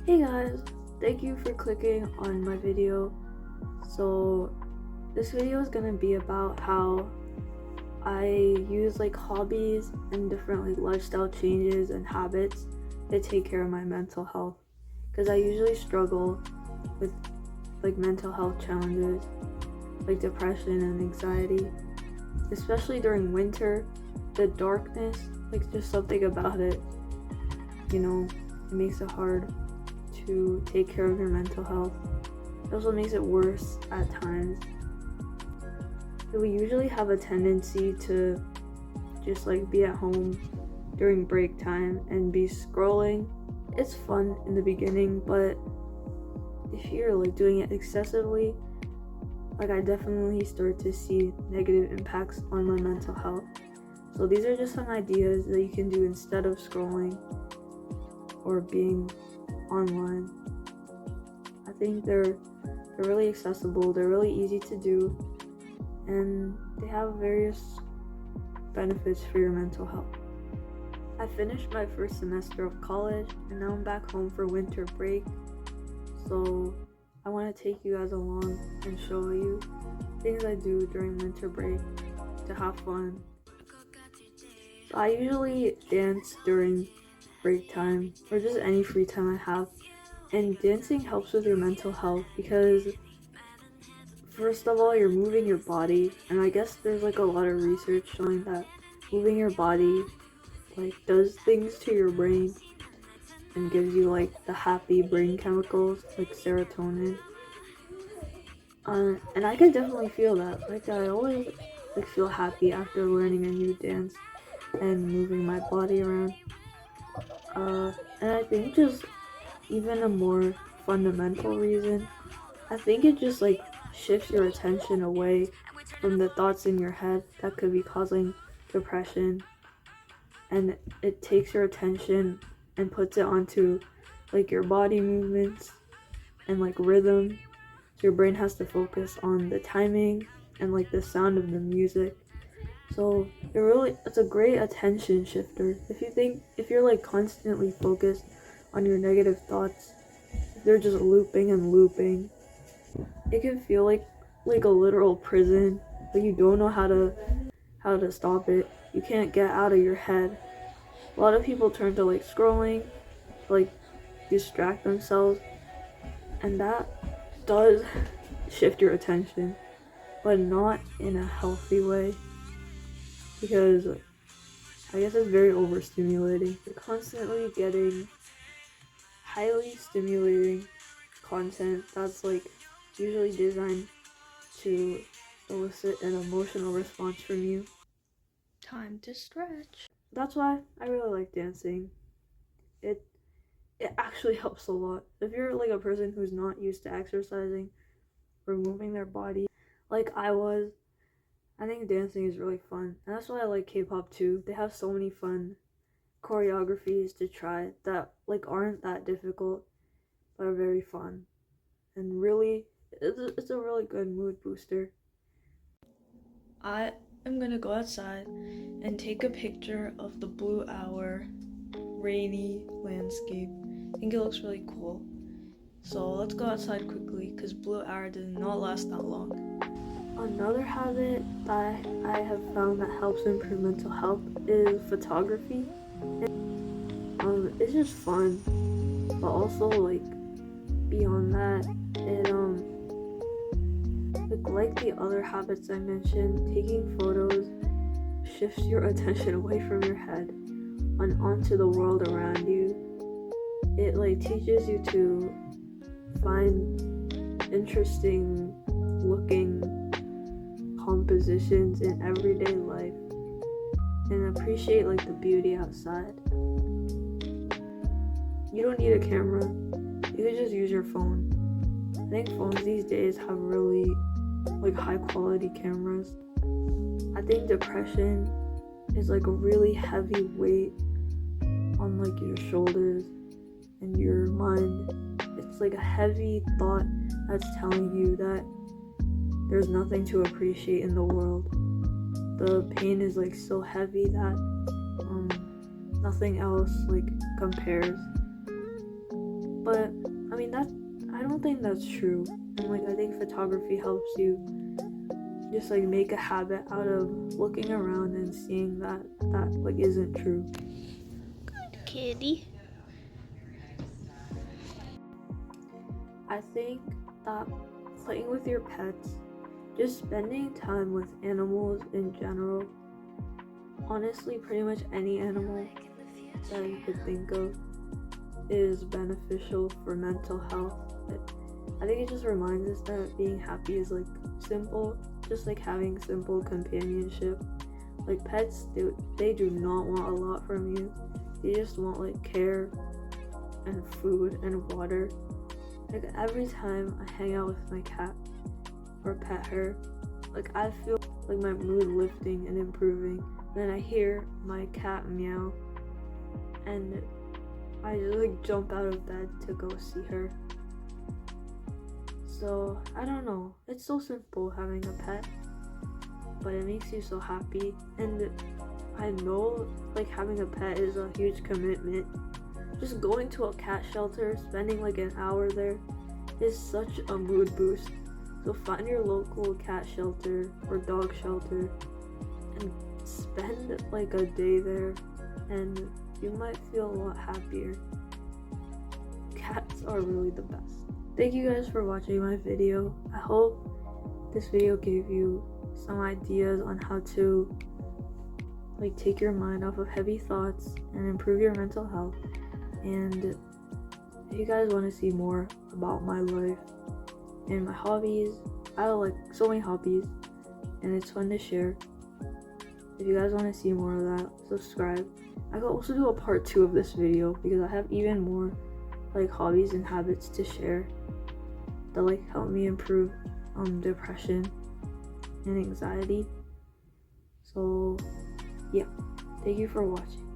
Hey guys, thank you for clicking on my video. So this video is gonna be about how I use like hobbies and different like lifestyle changes and habits to take care of my mental health, because I usually struggle with like mental health challenges like depression and anxiety, especially during winter. The darkness, like just something about it, it makes it hard to take care of your mental health. It also makes it worse at times. We usually have a tendency to just like be at home during break time and be scrolling. It's fun in the beginning, but if you're like doing it excessively, like I definitely start to see negative impacts on my mental health. So these are just some ideas that you can do instead of scrolling or being online. I think they're really accessible, they're really easy to do, and they have various benefits for your mental health. I finished my first semester of college and now I'm back home for winter break. So I want to take you guys along and show you things I do during winter break to have fun. So I usually dance during break time or just any free time I have, and dancing helps with your mental health because first of all, you're moving your body, and I guess there's like a lot of research showing that moving your body like does things to your brain and gives you like the happy brain chemicals like serotonin. And I can definitely feel that. Like I always like feel happy after learning a new dance and moving my body around. And I think just even a more fundamental reason, I think it just like shifts your attention away from the thoughts in your head that could be causing depression, and it takes your attention and puts it onto like your body movements and like rhythm. So your brain has to focus on the timing and like the sound of the music. So it's a great attention shifter. If you're like constantly focused on your negative thoughts, if they're just looping and looping, it can feel like a literal prison, but you don't know how to stop it. You can't get out of your head. A lot of people turn to like scrolling, like distract themselves, and that does shift your attention, but not in a healthy way, because I guess it's very overstimulating. You're constantly getting highly stimulating content that's like usually designed to elicit an emotional response from you. Time to stretch. That's why I really like dancing. It actually helps a lot. If you're like a person who's not used to exercising or moving their body like I was, I think dancing is really fun. And that's why I like K-pop too. They have so many fun choreographies to try that like aren't that difficult but are very fun. And really, it's a really good mood booster. I am gonna go outside and take a picture of the blue hour rainy landscape. I think it looks really cool. So let's go outside quickly because blue hour does not last that long. Another habit that I have found that helps improve mental health is photography. It's just fun, but also like beyond that, it like the other habits I mentioned, taking photos shifts your attention away from your head and onto the world around you. It like teaches you to find interesting looking compositions in everyday life and appreciate like the beauty outside. You don't need a camera, you can just use your phone. I think phones these days have really like high quality cameras. I think depression is like a really heavy weight on like your shoulders and your mind. It's like a heavy thought that's telling you that there's nothing to appreciate in the world. The pain is like so heavy that nothing else like compares. But I mean, I don't think that's true. And like, I think photography helps you just like make a habit out of looking around and seeing that like isn't true. Good kitty. I think that playing with your pets, just spending time with animals in general, honestly pretty much any animal that you could think of, is beneficial for mental health. I think it just reminds us that being happy is like simple, just like having simple companionship. Like pets, they do not want a lot from you. They just want like care and food and water. Like every time I hang out with my cat or pet her, like I feel like my mood lifting and improving. Then I hear my cat meow and I just like jump out of bed to go see her. So I don't know, it's so simple having a pet, but it makes you so happy. And I know like having a pet is a huge commitment. Just going to a cat shelter, spending like an hour there is such a mood boost. So find your local cat shelter or dog shelter and spend like a day there, and you might feel a lot happier. Cats are really the best. Thank you guys for watching my video. I hope this video gave you some ideas on how to like take your mind off of heavy thoughts and improve your mental health. And if you guys want to see more about my life and my hobbies, I have like so many hobbies and it's fun to share. If you guys want to see more of that, subscribe. I could also do a part 2 of this video because I have even more like hobbies and habits to share that like help me improve depression and anxiety. So yeah, thank you for watching.